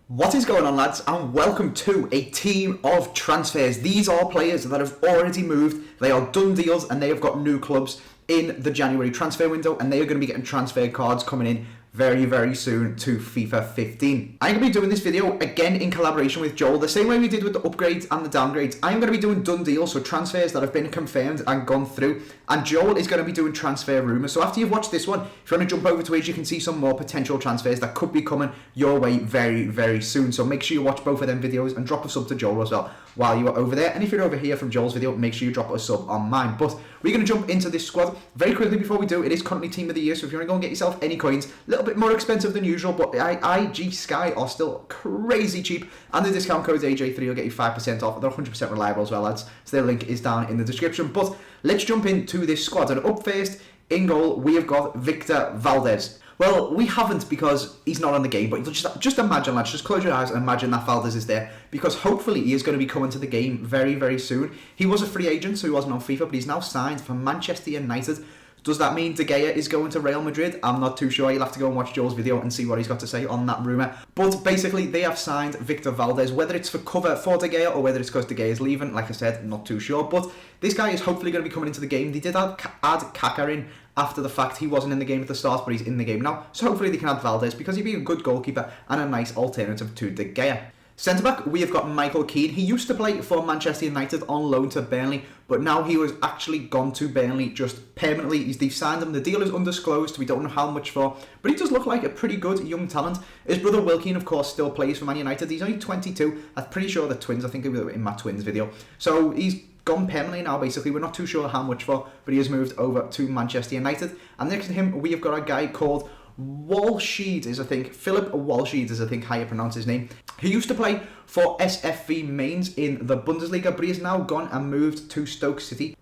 What is going on, lads, and welcome to a team of transfers. These are players that have already moved, they are done deals, and they have got new clubs in the January transfer window, and they are going to be getting transfer cards coming in very soon to FIFA 15. I'm going to be doing this video again in collaboration with Joel, the same way we did with the upgrades and the downgrades. I'm going to be doing done deals, so transfers that have been confirmed and gone through, and Joel is going to be doing transfer rumours. So after you've watched this one, if you want to jump over to it, you can see some more potential transfers that could be coming your way very soon. So make sure you watch both of them videos and drop a sub to Joel as well while you are over there. And if you're over here from Joel's video, make sure you drop a sub on mine. But we're going to jump into this squad very quickly before we do. It is currently team of the year, so if you want to go and get yourself any coins, a little bit more expensive than usual, but IG Sky are still crazy cheap, and the discount code AJ3 will get you 5% off. They're 100% reliable as well, lads, so their link is down in the description. But let's jump into this squad, and up first in goal we have got Victor Valdes. Well, we haven't because he's not on the game, but just imagine, lads, just close your eyes and imagine that Valdes is there, because hopefully he is going to be coming to the game very soon. He was a free agent, so he wasn't on FIFA, but he's now signed for Manchester United. Does that mean De Gea is going to Real Madrid? I'm not too sure. You'll have to go and watch Joel's video and see what he's got to say on that rumour. But basically, they have signed Victor Valdes. Whether it's for cover for De Gea or whether it's because De Gea is leaving, like I said, not too sure. But this guy is hopefully going to be coming into the game. They did add Shaqiri in after the fact. He wasn't in the game at the start, but he's in the game now. So hopefully they can add Valdes because he'd be a good goalkeeper and a nice alternative to De Gea. Centre-back, we have got Michael Keane. He used to play for Manchester United on loan to Burnley, but now he was actually gone to Burnley just permanently. They've signed him. The deal is undisclosed. We don't know how much for, but he does look like a pretty good young talent. His brother Wilkeen, of course, still plays for Man United. He's only 22. I'm pretty sure they're twins. I think it was in my twins video. So he's gone permanently now, basically. We're not too sure how much for, but he has moved over to Manchester United. And next to him, we have got a guy called Walsheed, is I think Philip Walsheed is I think how you pronounce his name. He used to play for SFV Mainz in the Bundesliga, but he has now gone and moved to Stoke City.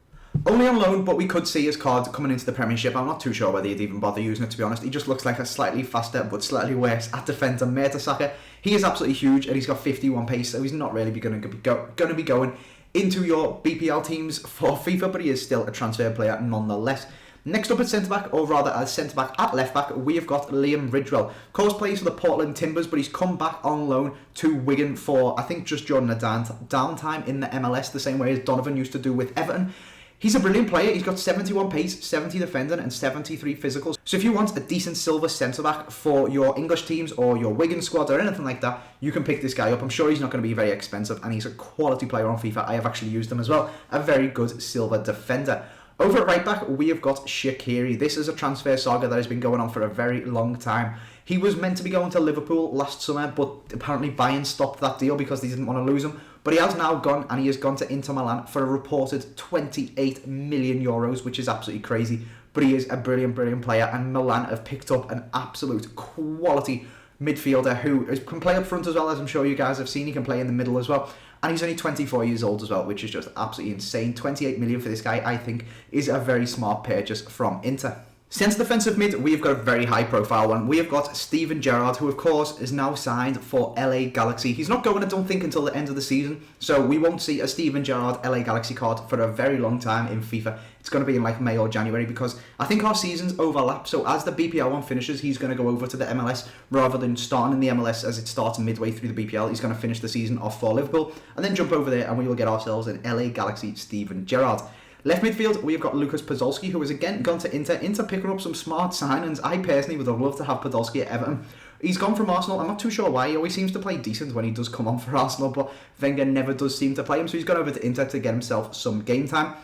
Only on loan, but we could see his card coming into the Premiership. I'm not too sure whether he'd even bother using it, to be honest. He just looks like a slightly faster but slightly worse at defender Mertesacker. He is absolutely huge, and he's got 51 pace, so he's not really going to be going into your BPL teams for FIFA, but he is still a transfer player nonetheless. Next up at centre-back, or rather as centre-back at left-back, we have got Liam Ridgewell. Of course, plays for the Portland Timbers, but he's come back on loan to Wigan for, I think, just during a downtime in the MLS, the same way as Donovan used to do with Everton. He's a brilliant player. He's got 71 pace, 70 defending, and 73 physicals. So if you want a decent silver centre-back for your English teams or your Wigan squad or anything like that, you can pick this guy up. I'm sure he's not going to be very expensive, and he's a quality player on FIFA. I have actually used him as well. A very good silver defender. Over at right back, we have got Shaqiri. This is a transfer saga that has been going on for a very long time. He was meant to be going to Liverpool last summer, but apparently Bayern stopped that deal because they didn't want to lose him. But he has now gone, and he has gone to Inter Milan for a reported 28 million euros, which is absolutely crazy. But he is a brilliant player, and Milan have picked up an absolute quality midfielder who can play up front as well, as I'm sure you guys have seen. He can play in the middle as well. And he's only 24 years old as well, which is just absolutely insane. 28 million for this guy, I think, is a very smart purchase from Inter. Since defensive mid, we've got a very high profile one. We have got Steven Gerrard, who of course is now signed for LA Galaxy. He's not going, I don't think, until the end of the season, so we won't see a Steven Gerrard LA Galaxy card for a very long time in FIFA. It's going to be in like May or January, because I think our seasons overlap. So as the BPL one finishes, he's going to go over to the MLS rather than starting in the MLS as it starts midway through the BPL. He's going to finish the season off for Liverpool and then jump over there, and we will get ourselves an LA Galaxy Steven Gerrard. Left midfield, we've got Lukas Podolski, who has again gone to Inter. Inter picking up some smart signings. I personally would have loved to have Podolski at Everton. He's gone from Arsenal. I'm not too sure why. He always seems to play decent when he does come on for Arsenal, but Wenger never does seem to play him, so he's gone over to Inter to get himself some game time.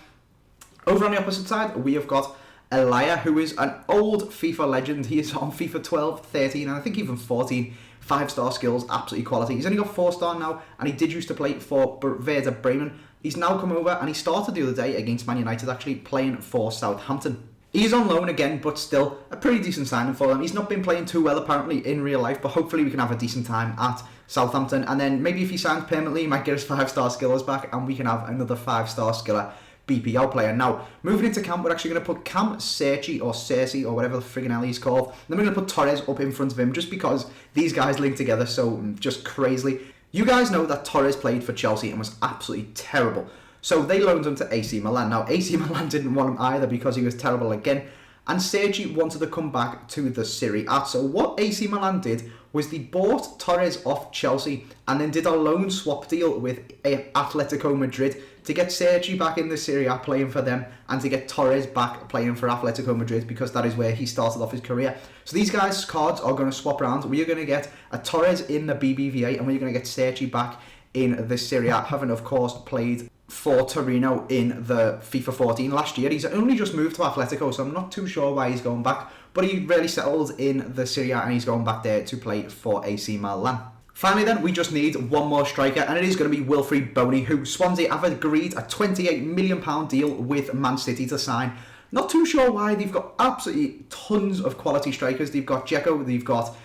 Over on the opposite side, we have got Elia, who is an old FIFA legend. He is on FIFA 12, 13, and I think even 14. 5-star skills, absolutely quality. He's only got 4-star now, and he did used to play for Werder Bremen. He's now come over, and he started the other day against Man United, actually playing for Southampton. He's on loan again, but still a pretty decent signing for them. He's not been playing too well apparently in real life, but hopefully we can have a decent time at Southampton, and then maybe if he signs permanently, he might get his 5-star skillers back, and we can have another 5-star skiller BPL player. Now, moving into camp, we're actually going to put Cam Cerci or Cersei or whatever the friggin' hell he's called. Then we're going to put Torres up in front of him just because these guys link together so just crazily. You guys know that Torres played for Chelsea and was absolutely terrible. So they loaned him to AC Milan. Now, AC Milan didn't want him either because he was terrible again. And Sergi wanted to come back to the Serie A. So what AC Milan did was they bought Torres off Chelsea and then did a loan swap deal with Atletico Madrid to get Sergi back in the Serie A playing for them and to get Torres back playing for Atletico Madrid, because that is where he started off his career. So these guys' cards are going to swap around. We are going to get a Torres in the BBVA and we're going to get Sergi back in the Serie A, having of course played for Torino in the FIFA 14 last year. He's only just moved to Atletico, so I'm not too sure why he's going back, but he really settled in the Serie A and he's going back there to play for AC Milan. Finally then, we just need one more striker, and it is going to be Wilfried Bony, who Swansea have agreed a £28 million deal with Man City to sign. Not too sure why. They've got absolutely tons of quality strikers. They've got Dzeko, they've got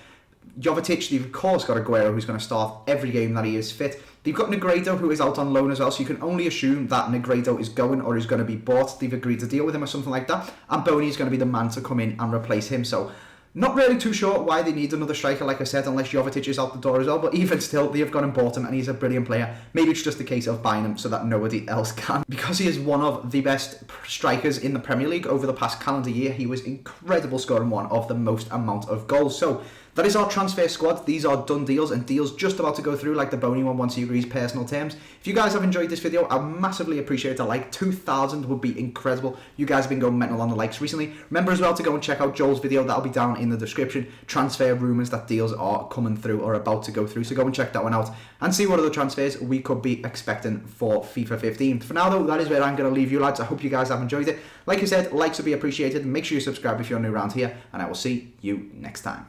Jovetic, they've of course got Aguero, who's going to start every game that he is fit. They've got Negredo, who is out on loan as well, so you can only assume that Negredo is going or is going to be bought. They've agreed to deal with him or something like that, and Bony is going to be the man to come in and replace him. So not really too sure why they need another striker, like I said, unless Jovetic is out the door as well. But even still, they have gone and bought him, and he's a brilliant player. Maybe it's just a case of buying him so that nobody else can. Because he is one of the best strikers in the Premier League over the past calendar year. He was incredible, scoring one of the most amount of goals. So that is our transfer squad. These are done deals, and deals just about to go through, like the Bony one once he agrees personal terms. If you guys have enjoyed this video, I massively appreciate a like. 2,000 would be incredible. You guys have been going mental on the likes recently. Remember as well to go and check out Joel's video. That'll be down in the description. Transfer rumours that deals are coming through or about to go through. So go and check that one out and see what other transfers we could be expecting for FIFA 15. For now though, that is where I'm going to leave you lads. I hope you guys have enjoyed it. Like I said, likes would be appreciated. Make sure you subscribe if you're new around here, and I will see you next time.